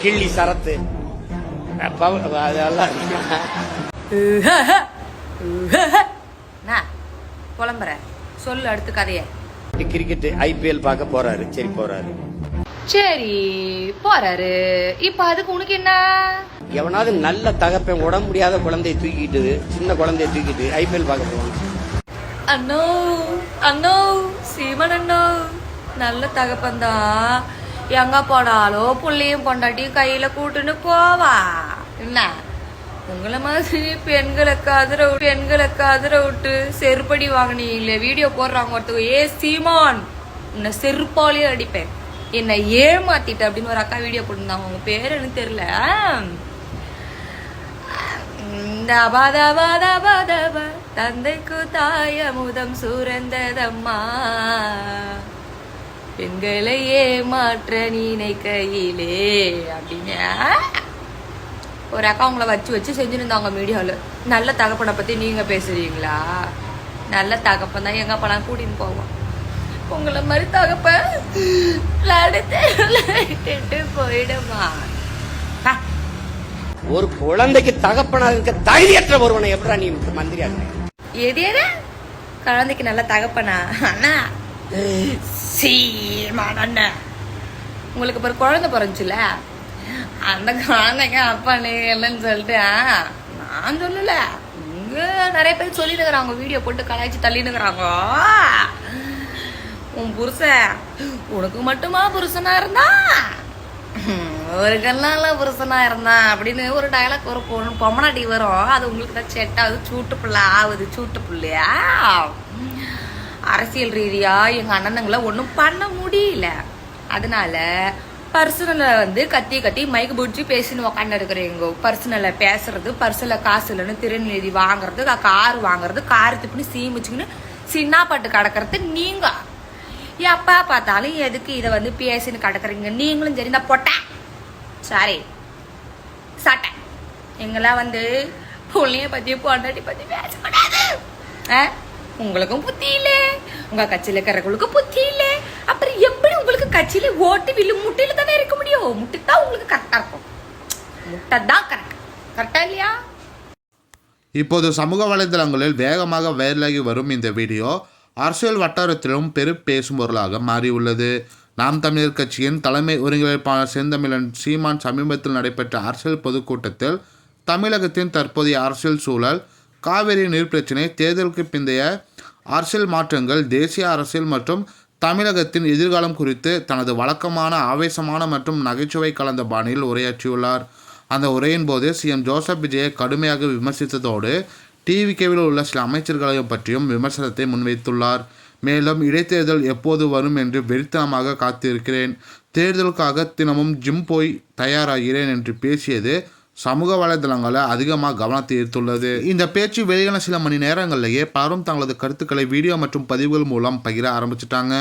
கிள்ளி சரத்து அதெல்லாம் புலம்புற சொல்லு அடுத்த கதைய. கிரிக்கெட் ஐபிஎல் பார்க்க போறாரு. சரி போறாரு. சரி போறாரு. இப்ப அதுக்கு உனக்கு என்ன? எவனாவது நல்ல தகப்பன் உடம்பு முடியாத குழந்தைய தூக்கிட்டு சின்ன குழந்தைய தூக்கிட்டு ஐபிஎல் பார்க்க போவான். அண்ணோ அண்ணோ சீமன் அண்ணோ நல்ல தகப்பந்தான். எங்க போனாலும் புள்ளையும் பொண்டாட்டி கையில கூட்டுன்னு போவா. என்ன உங்களை மாதிரி பெண்களுக்கு அதிர விட்டு செருப்படி வாங்கினீங்களே வீடியோ போடுறாங்க ஒருத்தவங்க. ஏ சீமான் உன்னை செருப்பாலேயே அடிப்பேன், என்னை ஏமாத்திட்ட அப்படின்னு ஒரு அக்கா வீடியோ போட்டிருந்தாங்க. உங்க பேர் எனக்கு தெரியல. தந்தைக்கு தாய முதம் சுரந்ததம்மா, பெண்களை ஏமாற்ற நினைக்கையிலே அப்படின்னு ஒரு அக்கா உங்களை வச்சு செஞ்சுருந்தாங்க மீடியாவில். நல்ல தகப்பனை பத்தி நீங்க பேசுறீங்களா? நல்ல தகப்பன் தான் எங்க பணம் கூட்டின்னு போவோம். உங்களை மாதிரி தகப்பன் போயிடுமா? ஒரு குழந்தைக்கு தகப்பனாக இருக்க தகுதியற்ற ஒருவனை எப்படா நீ மந்திரியா? எது குழந்தைக்கு நல்ல தகப்பனா? அண்ணா சீமான் அண்ணா உங்களுக்கு ஒரு குழந்தை பிறந்துச்சுல, அந்த குழந்தைங்க அப்பா நீ இல்லைன்னு சொல்லிட்டு நான் சொல்லல. இங்க நிறைய பேர் சொல்லினுக்குறாங்க, வீடியோ போட்டு கலாய்ச்சி தள்ளினுக்குறாங்க. உன் புருஷன் உனக்கு மட்டுமா புருஷனா இருந்தா, ஒரு கல்லால புருஷனா இருந்தான் அப்படின்னு ஒரு டயலாக் ஒரு பொம்மனாட்டி வரும். அது உங்களுக்கு தான் செட் ஆகுது. சூட்டு புள்ள ஆகுது. சூட்டு புள்ளையா அரசியல் ரீதியா எங்க அண்ணனுங்களை ஒன்றும் பண்ண முடியல. அதனால பர்சனலை கத்தி மைக்கு பிடிச்சி பேசின்னு உக்காந்து இருக்கிறீங்க. பர்சனலை பேசுறது, பர்சனல காசு இல்லைன்னு திருநெல்வேலி வாங்குறது, கார் வாங்குறது, கார் திப்புன்னு சீமிச்சுக்கின்னு சின்ன பாட்டு கிடக்கிறது நீங்க. எப்பா பார்த்தாலும் எதுக்கு இதை பேசின்னு கிடக்குறீங்க? நீங்களும் சரி இந்த பொட்டை சாரி சட்டை எங்கெல்லாம் புள்ளைய பத்தி பொண்டாட்டி பத்தி பேசக்கூடாது. உங்களுக்கும் புத்தி இல்லை, உங்க கட்சியில இருக்கிறவங்களுக்கு புத்தி இல்லை. அப்புறம் எப்படி உங்களுக்கு கட்சியில ஓட்டு வில்லு முட்டையில தானே இருக்க முடியும்? முட்டை தான் உங்களுக்கு கரெக்டா இருக்கும். முட்டை தான் கரெக்டா இல்லையா? இப்போது சமூக வலைதளங்களில் வேகமாக வைரலாகி வரும் இந்த வீடியோ அரசியல் வட்டாரத்திலும் பெரும் பேசும் பொருளாக மாறியுள்ளது. நாம் தமிழர் கட்சியின் தலைமை ஒருங்கிணைப்பாளர் செந்தமிழன் சீமான் சமீபத்தில் நடைபெற்ற அரசியல் பொதுக்கூட்டத்தில் தமிழகத்தின் தற்போதைய அரசியல் சூழல், காவிரி நீர் பிரச்சினை, தேர்தலுக்கு பிந்தைய அரசியல் மாற்றங்கள், தேசிய அரசியல் மற்றும் தமிழகத்தின் எதிர்காலம் குறித்து தனது வழக்கமான ஆவேசமான மற்றும் நகைச்சுவை கலந்த பாணியில் உரையாற்றியுள்ளார். அந்த உரையின் போது சிஎம் ஜோசப் விஜயை கடுமையாக விமர்சித்ததோடு டிவிகேவில் உள்ள சில அமைச்சர்களையும் பற்றியும் விமர்சனத்தை முன்வைத்துள்ளார். மேலும் இடைத்தேர்தல் எப்போது வரும் என்று வெறித்தனமாக காத்திருக்கிறேன், தேர்தலுக்காக தினமும் ஜிம் போய் தயாராகிறேன் என்று பேசியது சமூக வலைதளங்களில் அதிகமாக கவனத்தை ஈர்த்துள்ளது. இந்த பேச்சு வெளியான சில மணி நேரங்களிலேயே பலரும் தங்களது கருத்துக்களை வீடியோ மற்றும் பதிவுகள் மூலம் பகிர ஆரம்பிச்சிட்டாங்க.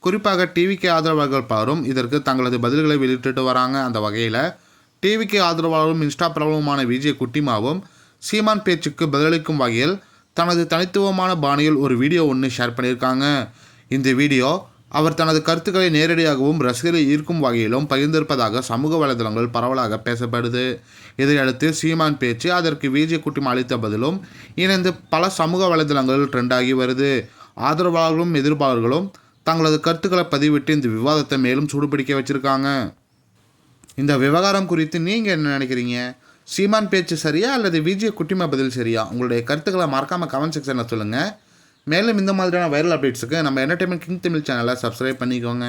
குறிப்பாக டிவிகே ஆதரவாளர்கள் பலரும் இதற்கு தங்களது பதில்களை வெளியிட்டு வராங்க. அந்த வகையில் டிவிகே ஆதரவாளரும் இன்ஸ்டா பிரபலமான விஜய் குட்டிமாவும் சீமான் பேச்சுக்கு பதிலளிக்கும் வகையில் தனது தனித்துவமான பாணியில் ஒரு வீடியோ ஒன்று ஷேர் பண்ணியிருக்காங்க. இந்த வீடியோ அவர் தனது கருத்துக்களை நேரடியாகவும் ரசிகரை ஈர்க்கும் வகையிலும் பகிர்ந்திருப்பதாக சமூக வலைதளங்கள் பரவலாக பேசப்படுது. இதையடுத்து சீமான் பேச்சு, அதற்கு விஜய் குட்டிமா அளித்த பதிலும் இணைந்து பல சமூக வலைதளங்களில் ட்ரெண்டாகி வருது. ஆதரவாளர்களும் எதிர்ப்பாளர்களும் தங்களது கருத்துக்களை பதிவிட்டு இந்த விவாதத்தை மேலும் சூடுபிடிக்க வச்சுருக்காங்க. இந்த விவகாரம் குறித்து நீங்கள் என்ன நினைக்கிறீங்க? சீமான் பேச்சு சரியா அல்லது விஜய் குட்டிமா பதில் சரியா? உங்களுடைய கருத்துக்களை மறக்காமல் கமெண்ட் செக்ஷனில் சொல்லுங்கள். மேலும் இந்த மாதிரியான வைரல் அப்டேட்ஸுக்கு நம்ம என்டர்டைன்மெண்ட் கிங் தமிழ் சேனலை சப்ஸ்கிரைப் பண்ணிக்கோங்க.